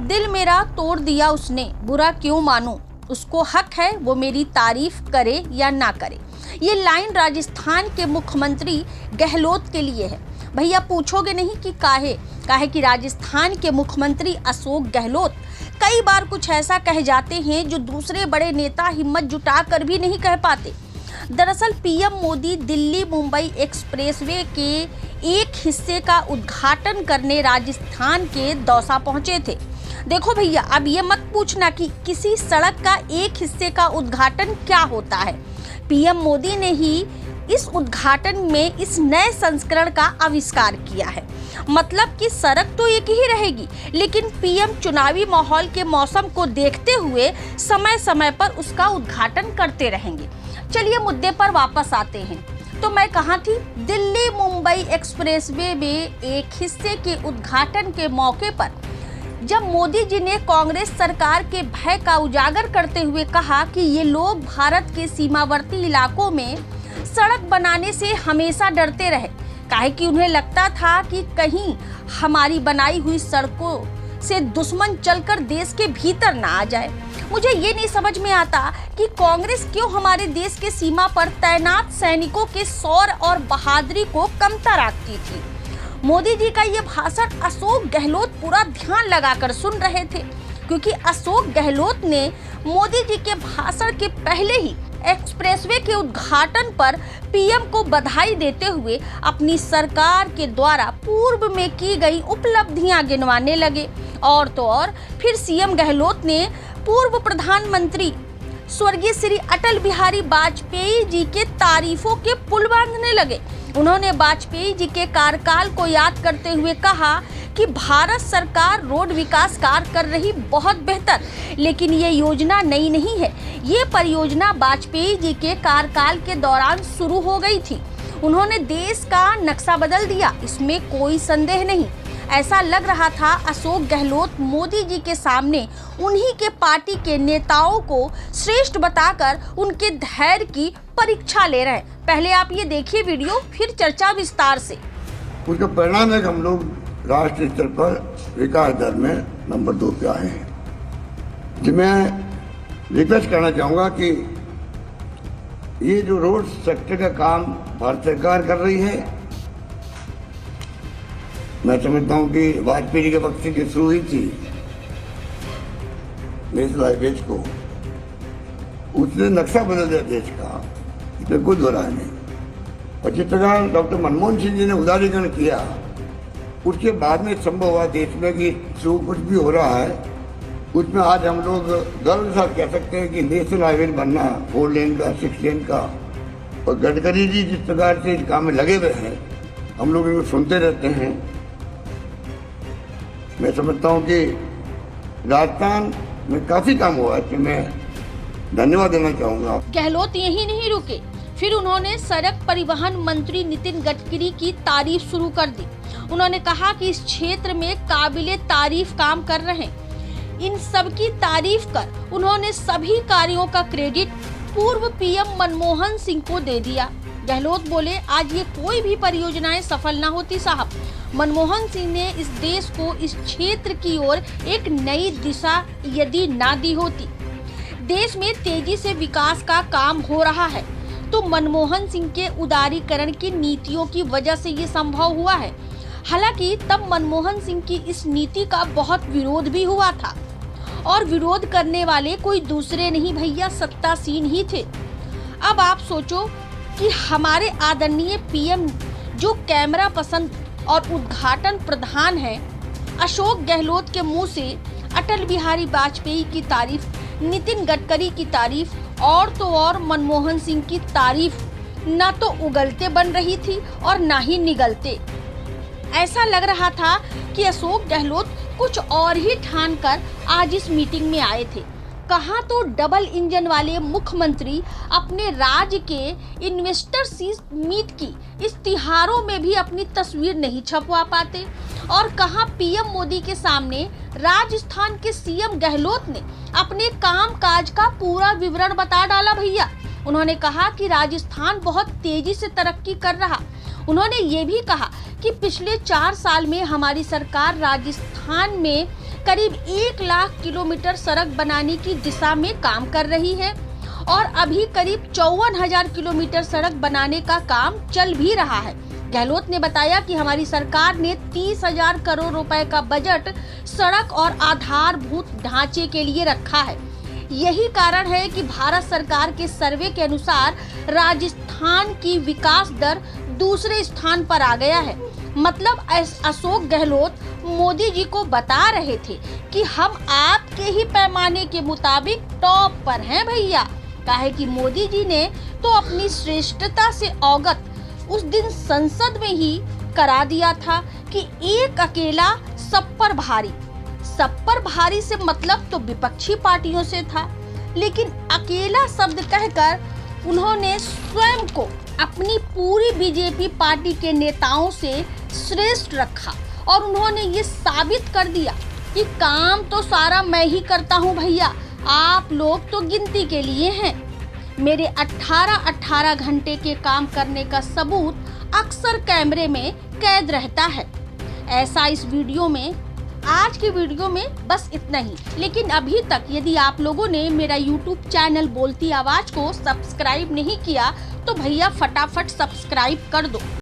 दिल मेरा तोड़ दिया उसने, बुरा क्यों मानूं, उसको हक है वो मेरी तारीफ करे या ना करे। ये लाइन राजस्थान के मुख्यमंत्री गहलोत के लिए है। भैया पूछोगे नहीं कि काहे कि राजस्थान के मुख्यमंत्री अशोक गहलोत कई बार कुछ ऐसा कह जाते हैं जो दूसरे बड़े नेता हिम्मत जुटाकर भी नहीं कह पाते। दरअसल पीएम मोदी दिल्ली मुंबई एक्सप्रेसवे के एक हिस्से का उद्घाटन करने राजस्थान के दौसा पहुंचे थे। देखो भैया, अब ये मत पूछना कि किसी सड़क का एक हिस्से का उद्घाटन क्या होता है। पीएम मोदी ने ही इस उद्घाटन में इस नए संस्करण का आविष्कार किया है। मतलब कि सड़क तो एक ही रहेगी, लेकिन पीएम चुनावी माहौल के मौसम को देखते हुए समय समय पर उसका उद्घाटन करते रहेंगे। चलिए मुद्दे पर वापस आते हैं। तो मैं कहाँ थी? दिल्ली मुंबई एक्सप्रेसवे में एक हिस्से के उद्घाटन के मौके पर जब मोदी जी ने कांग्रेस सरकार के भय का उजागर करते हुए कहा कि ये लोग भारत के सीमावर्ती इलाकों में सड़क बनाने से हमेशा डरते रहे, काहे कि उन्हें लगता था कि कहीं हमारी बनाई हुई सड़कों से दुश्मन चलकर देश के भीतर ना आ जाए। मुझे ये नहीं समझ में आता कि कांग्रेस क्यों हमारे देश के सीमा पर तैनात सैनिकों के शौर्य और बहादुरी को कमतर आंकती थी। मोदी जी का ये भाषण अशोक गहलोत पूरा ध्यान लगाकर सुन रहे थे, क्योंकि अशोक गहलोत ने मोदी जी के भाषण के पहले ही एक्सप्रेसवे के उद्घाटन पर पीएम को बधाई देते हुए अपनी सरकार के द्वारा पूर्व में की गई उपलब्धियां गिनवाने लगे। और तो और फिर सीएम गहलोत ने पूर्व प्रधानमंत्री स्वर्गीय श्री अटल बिहारी वाजपेयी जी के तारीफों के पुल बांधने लगे। उन्होंने वाजपेयी जी के कार्यकाल को याद करते हुए कहा कि भारत सरकार रोड विकास कार्य कर रही बहुत बेहतर, लेकिन ये योजना नई नहीं है। ये परियोजना वाजपेयी जी के कार्यकाल के दौरान शुरू हो गई थी। उन्होंने देश का नक्शा बदल दिया, इसमें कोई संदेह नहीं। ऐसा लग रहा था अशोक गहलोत मोदी जी के सामने उन्हीं के पार्टी के नेताओं को श्रेष्ठ बताकर उनके धैर्य की परीक्षा ले रहे हैं। पहले आप ये देखिए वीडियो, फिर चर्चा विस्तार से। उसका परिणाम है कि हम लोग राष्ट्रीय स्तर पर विकास दर में नंबर 2 पे आए हैं। जो मैं रिक्वेस्ट करना चाहूँगा कि ये जो रोड सेक्टर का काम भारत सरकार कर रही है, मैं समझता हूँ कि वाजपेयी जी के वक्त से शुरू हुई थी नेशनल हाईवेज को, उसने नक्शा बदल दिया देश का, इसमें कुछ हो रहा नहीं। और जिस प्रकार डॉक्टर मनमोहन सिंह जी ने उदारीकरण किया, उसके बाद में संभव हुआ देश में कि जो कुछ भी हो रहा है उसमें आज हम लोग गर्व के साथ कह सकते हैं कि नेशनल हाईवे बनना 4 लेन का, 6 लेन का। और गडकरी जी जिस प्रकार से इस काम में लगे हुए हैं, हम लोग इनको सुनते रहते हैं। मैं समझता हूँ कि राजस्थान में काफ़ी काम हुआ है, कि मैं धन्यवाद देना चाहूँगा। गहलोत यही नहीं रुके, फिर उन्होंने सड़क परिवहन मंत्री नितिन गडकरी की तारीफ शुरू कर दी। उन्होंने कहा कि इस क्षेत्र में काबिले तारीफ काम कर रहे हैं। इन सब की तारीफ कर उन्होंने सभी कार्यों का क्रेडिट पूर्व पीएम मनमोहन सिंह को दे दिया। गहलोत बोले, आज ये कोई भी परियोजनाएं सफल ना होती साहब, मनमोहन सिंह ने इस देश को इस क्षेत्र की ओर एक नई दिशा यदि ना दी होती। देश में तेजी से विकास का काम हो रहा है तो मनमोहन सिंह के उदारीकरण की नीतियों की वजह से ये संभव हुआ है। हालांकि तब मनमोहन सिंह की इस नीति का बहुत विरोध भी हुआ था, और विरोध करने वाले कोई दूसरे नहीं भैया, सत्तासीन ही थे। अब आप सोचो कि हमारे आदरणीय पीएम जो कैमरा पसंद और उद्घाटन प्रधान है, अशोक गहलोत के मुंह से अटल बिहारी वाजपेयी की तारीफ, नितिन गडकरी की तारीफ और तो और मनमोहन सिंह की तारीफ न तो उगलते बन रही थी और ना ही निगलते। ऐसा लग रहा था कि अशोक गहलोत कुछ और ही ठान कर आज इस मीटिंग में आए थे। कहाँ तो डबल इंजन वाले मुख्यमंत्री अपने राज्य के इन्वेस्टर्स मीट की इश्तिहारों में भी अपनी तस्वीर नहीं छपवा पाते, और कहाँ पीएम मोदी के सामने राजस्थान के सीएम गहलोत ने अपने काम काज का पूरा विवरण बता डाला भैया। उन्होंने कहा कि राजस्थान बहुत तेजी से तरक्की कर रहा। उन्होंने ये भी कहा कि पिछले 4 साल में हमारी सरकार राजस्थान में करीब 1 लाख किलोमीटर सड़क बनाने की दिशा में काम कर रही है और अभी करीब 54,000 किलोमीटर सड़क बनाने का काम चल भी रहा है। गहलोत ने बताया कि हमारी सरकार ने 30,000 करोड़ रुपए का बजट सड़क और आधारभूत ढांचे के लिए रखा है। यही कारण है कि भारत सरकार के सर्वे के अनुसार राजस्थान की विकास दर दूसरे स्थान पर आ गया है। मतलब अशोक गहलोत मोदी जी को बता रहे थे कि हम आपके ही पैमाने के मुताबिक टॉप पर हैं भैया। काहे कि मोदी जी ने तो अपनी श्रेष्ठता से अवगत उस दिन संसद में ही करा दिया था कि एक अकेला सब पर भारी से मतलब तो विपक्षी पार्टियों से था, लेकिन अकेला शब्द कहकर उन्होंने स्वयं को अपनी पूरी बीजेपी पार्टी के नेताओं से श्रेष्ठ रखा और उन्होंने ये साबित कर दिया कि काम तो सारा मैं ही करता हूँ भैया, आप लोग तो गिनती के लिए हैं। मेरे 18 घंटे के काम करने का सबूत अक्सर कैमरे में कैद रहता है। ऐसा इस वीडियो में, आज की वीडियो में बस इतना ही। लेकिन अभी तक यदि आप लोगों ने मेरा YouTube चैनल बोलती आवाज को सब्सक्राइब नहीं किया तो भैया फटाफट सब्सक्राइब कर दो।